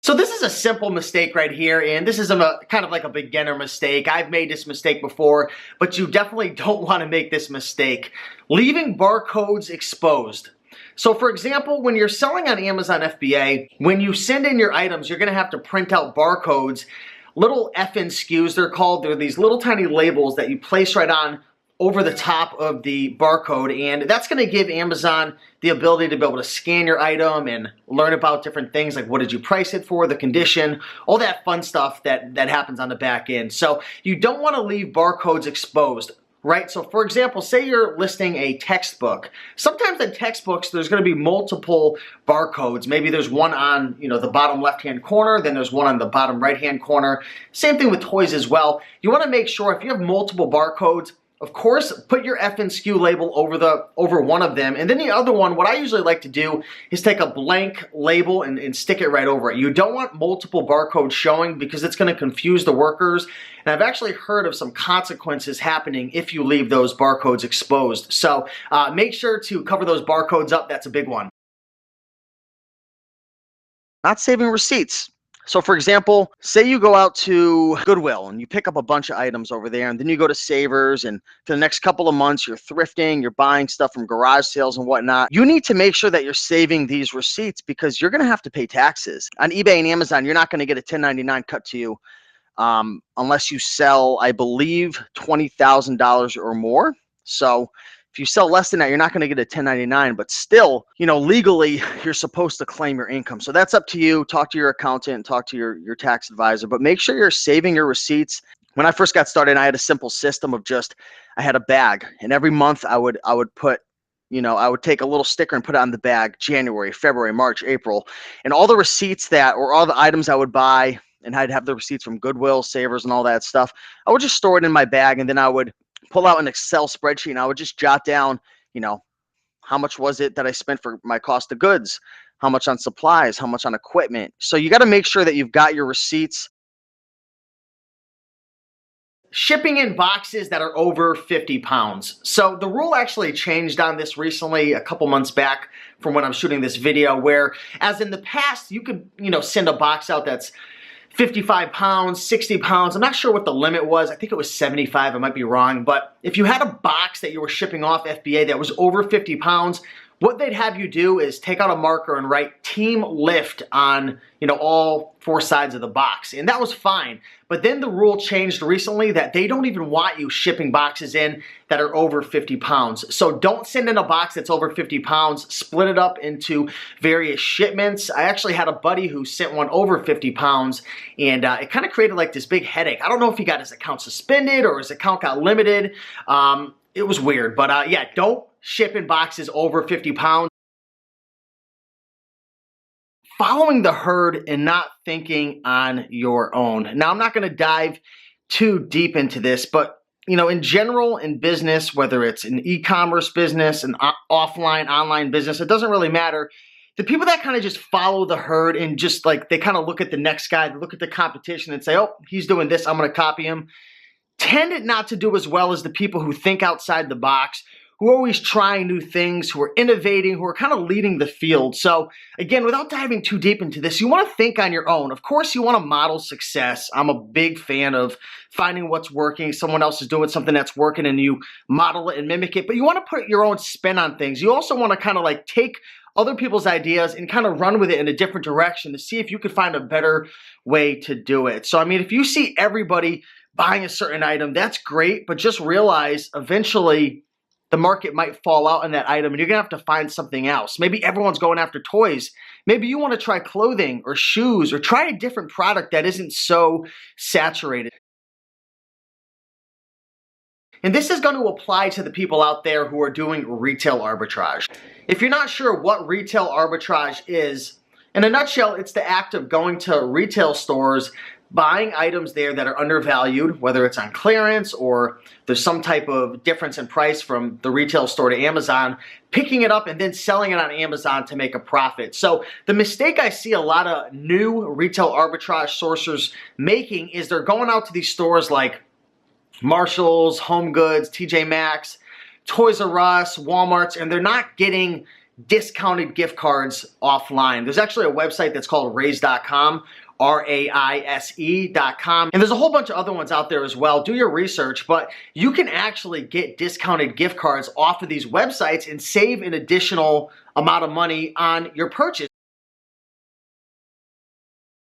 So this is a simple mistake right here, and this is kind of like a beginner mistake. I've made this mistake before, but you definitely don't want to make this mistake. Leaving barcodes exposed. So for example, when you're selling on Amazon FBA, when you send in your items, you're going to have to print out barcodes, little FN SKUs they're called. They're these little tiny labels that you place right on over the top of the barcode, and that's going to give Amazon the ability to be able to scan your item and learn about different things like what did you price it for, the condition, all that fun stuff that happens on the back end. So you don't want to leave barcodes exposed, right? So for example, say you're listing a textbook. Sometimes in textbooks there's going to be multiple barcodes. Maybe there's one on, the bottom left-hand corner, then there's one on the bottom right-hand corner. Same thing with toys as well. You want to make sure if you have multiple barcodes, of course, put your FN SKU label over one of them, and then the other one, what I usually like to do is take a blank label and stick it right over it. You don't want multiple barcodes showing because it's going to confuse the workers, and I've actually heard of some consequences happening if you leave those barcodes exposed. So make sure to cover those barcodes up. That's a big one. Not saving receipts. So for example, say you go out to Goodwill and you pick up a bunch of items over there, and then you go to Savers, and for the next couple of months you're thrifting, you're buying stuff from garage sales and whatnot. You need to make sure that you're saving these receipts because you're going to have to pay taxes. On eBay and Amazon, you're not going to get a 1099 cut to you unless you sell, I believe, $20,000 or more. So if you sell less than that, you're not going to get a 1099, but still, legally, you're supposed to claim your income. So that's up to you. Talk to your accountant, talk to your tax advisor, but make sure you're saving your receipts. When I first got started, I had a simple system of I had a bag, and every month I would put, I would take a little sticker and put it on the bag, January, February, March, April, and all the receipts or all the items I would buy, and I'd have the receipts from Goodwill, Savers, and all that stuff. I would just store it in my bag, and then I would pull out an Excel spreadsheet, and I would just jot down, how much was it that I spent for my cost of goods, how much on supplies, how much on equipment. So you got to make sure that you've got your receipts. Shipping in boxes that are over 50 pounds. So the rule actually changed on this recently, a couple months back from when I'm shooting this video, where as in the past, you could, send a box out that's 55 pounds, 60 pounds. I'm not sure what the limit was. I think it was 75. I might be wrong. But if you had a box that you were shipping off FBA that was over 50 pounds, what they'd have you do is take out a marker and write team lift on, all four sides of the box. And that was fine. But then the rule changed recently that they don't even want you shipping boxes in that are over 50 pounds. So don't send in a box that's over 50 pounds. Split it up into various shipments. I actually had a buddy who sent one over 50 pounds, and it kind of created like this big headache. I don't know if he got his account suspended or his account got limited. It was weird. But yeah, don't ship in boxes over 50 pounds. Following the herd and not thinking on your own. Now, I'm not going to dive too deep into this, but in general, in business, whether it's an e-commerce business, an offline, online business, it doesn't really matter. The people that kind of just follow the herd and just they kind of look at the next guy, they look at the competition and say, oh, he's doing this, I'm going to copy him, tend not to do as well as the people who think outside the box, who are always trying new things, who are innovating, who are kind of leading the field. So again, without diving too deep into this, you want to think on your own. Of course, you want to model success. I'm a big fan of finding what's working. Someone else is doing something that's working and you model it and mimic it, but you want to put your own spin on things. You also want to kind of take other people's ideas and kind of run with it in a different direction to see if you could find a better way to do it. So, I mean, if you see everybody buying a certain item, that's great, but just realize eventually the market might fall out on that item and you're going to have to find something else. Maybe everyone's going after toys. Maybe you want to try clothing or shoes or try a different product that isn't so saturated. And this is going to apply to the people out there who are doing retail arbitrage. If you're not sure what retail arbitrage is, in a nutshell, it's the act of going to retail stores, buying items there that are undervalued, whether it's on clearance or there's some type of difference in price from the retail store to Amazon, picking it up and then selling it on Amazon to make a profit. So the mistake I see a lot of new retail arbitrage sourcers making is they're going out to these stores like Marshalls, Home Goods, TJ Maxx, Toys R Us, Walmarts, and they're not getting discounted gift cards offline. There's actually a website that's called raise.com, RAISE.com. And there's a whole bunch of other ones out there as well. Do your research, but you can actually get discounted gift cards off of these websites and save an additional amount of money on your purchase.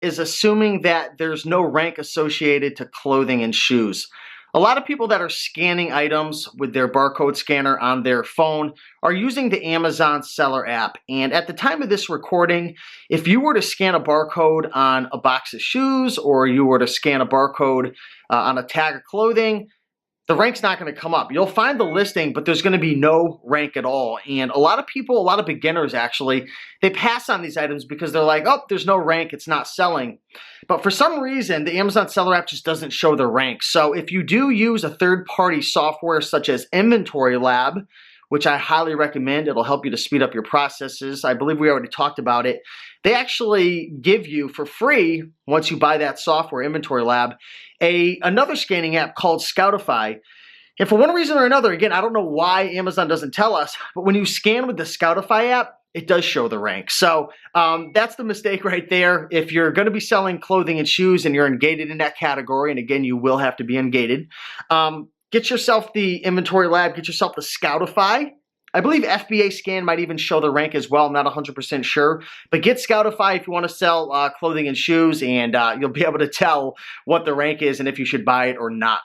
Is assuming that there's no rank associated to clothing and shoes. A lot of people that are scanning items with their barcode scanner on their phone are using the Amazon seller app. And at the time of this recording, if you were to scan a barcode on a box of shoes or you were to scan a barcode on a tag of clothing, the rank's not going to come up. You'll find the listing, but there's going to be no rank at all. And a lot of people, a lot of beginners actually, they pass on these items because they're like, oh, there's no rank, it's not selling. But for some reason, the Amazon seller app just doesn't show the rank. So if you do use a third-party software such as Inventory Lab, which I highly recommend, it'll help you to speed up your processes. I believe we already talked about it. They actually give you for free, once you buy that software, Inventory Lab, another scanning app called Scoutify. And for one reason or another, again, I don't know why Amazon doesn't tell us, but when you scan with the Scoutify app, it does show the rank. So that's the mistake right there. If you're going to be selling clothing and shoes and you're ungated in that category, and again, you will have to be ungated, get yourself the Inventory Lab, get yourself the Scoutify. I believe FBA scan might even show the rank as well. I'm not 100% sure. But get Scoutify if you want to sell clothing and shoes, and you'll be able to tell what the rank is and if you should buy it or not.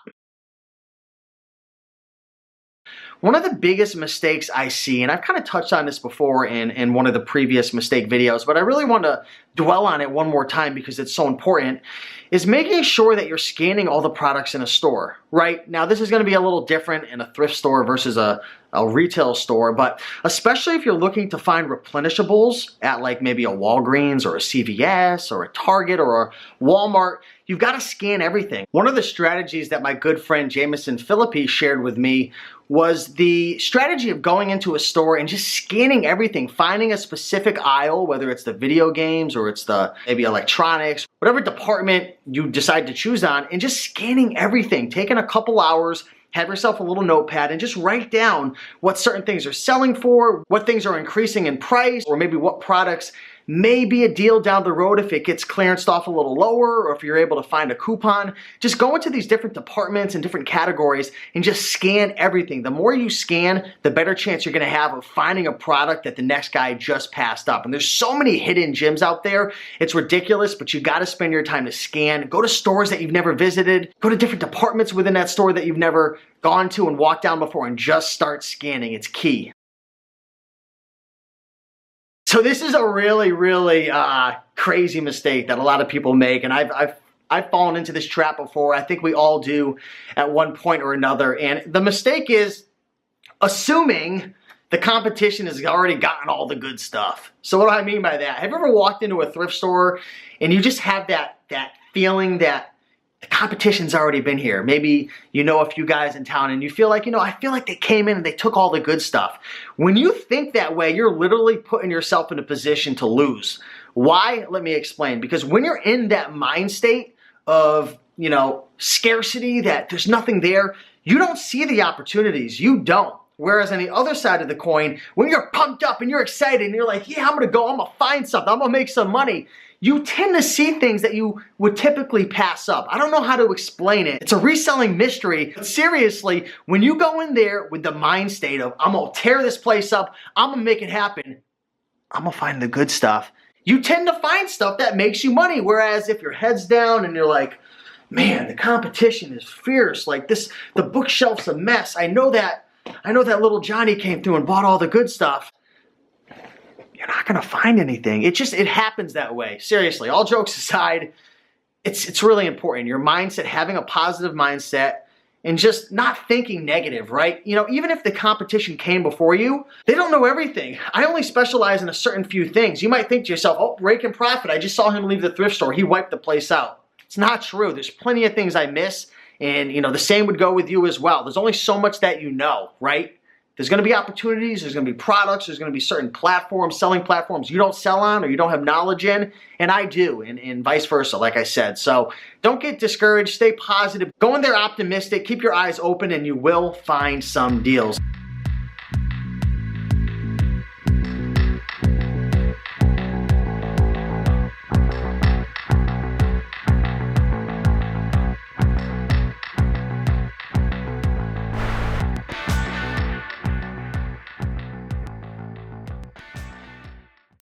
One of the biggest mistakes I see, and I've kind of touched on this before in one of the previous mistake videos, but I really want to dwell on it one more time because it's so important, is making sure that you're scanning all the products in a store, right? Now, this is going to be a little different in a thrift store versus a retail store, but especially if you're looking to find replenishables at like maybe a Walgreens or a CVS or a Target or a Walmart, you've got to scan everything. One of the strategies that my good friend Jameson Philippi shared with me was the strategy of going into a store and just scanning everything, finding a specific aisle, whether it's the video games or it's the maybe electronics, whatever department you decide to choose on, and just scanning everything, taking a couple hours, have yourself a little notepad and just write down what certain things are selling for, what things are increasing in price, or maybe what products may be a deal down the road if it gets clearanced off a little lower, or if you're able to find a coupon. Just go into these different departments and different categories and just scan everything. The more you scan, the better chance you're gonna have of finding a product that the next guy just passed up. And there's so many hidden gems out there. It's ridiculous, but you gotta spend your time to scan. Go to stores that you've never visited. Go to different departments within that store that you've never gone to and walked down before, and just start scanning. It's key. So this is a really, really crazy mistake that a lot of people make, and I've fallen into this trap before. I think we all do at one point or another. And the mistake is assuming the competition has already gotten all the good stuff. So what do I mean by that? Have you ever walked into a thrift store and you just have that feeling that the competition's already been here? Maybe you know a few guys in town and you feel like, I feel like they came in and they took all the good stuff. When you think that way, you're literally putting yourself in a position to lose. Why? Let me explain. Because when you're in that mind state of, scarcity, that there's nothing there, you don't see the opportunities. You don't. Whereas on the other side of the coin, when you're pumped up and you're excited and you're like, yeah, I'm going to go, I'm going to find something, I'm going to make some money, you tend to see things that you would typically pass up. I don't know how to explain it. It's a reselling mystery. But seriously, when you go in there with the mind state of, I'm going to tear this place up, I'm going to make it happen, I'm going to find the good stuff, you tend to find stuff that makes you money. Whereas if your head's down and you're like, man, the competition is fierce, like the bookshelf's a mess, I know that little Johnny came through and bought all the good stuff, you're not going to find anything. It happens that way. Seriously, all jokes aside, it's really important. Your mindset, having a positive mindset and just not thinking negative, right? Even if the competition came before you, they don't know everything. I only specialize in a certain few things. You might think to yourself, oh, rake and profit, I just saw him leave the thrift store. He wiped the place out. It's not true. There's plenty of things I miss. And, the same would go with you as well. There's only so much that you know, right? There's going to be opportunities, there's going to be products, there's going to be certain platforms, selling platforms you don't sell on or you don't have knowledge in, and I do, and vice versa, like I said. So don't get discouraged, stay positive, go in there optimistic, keep your eyes open, and you will find some deals.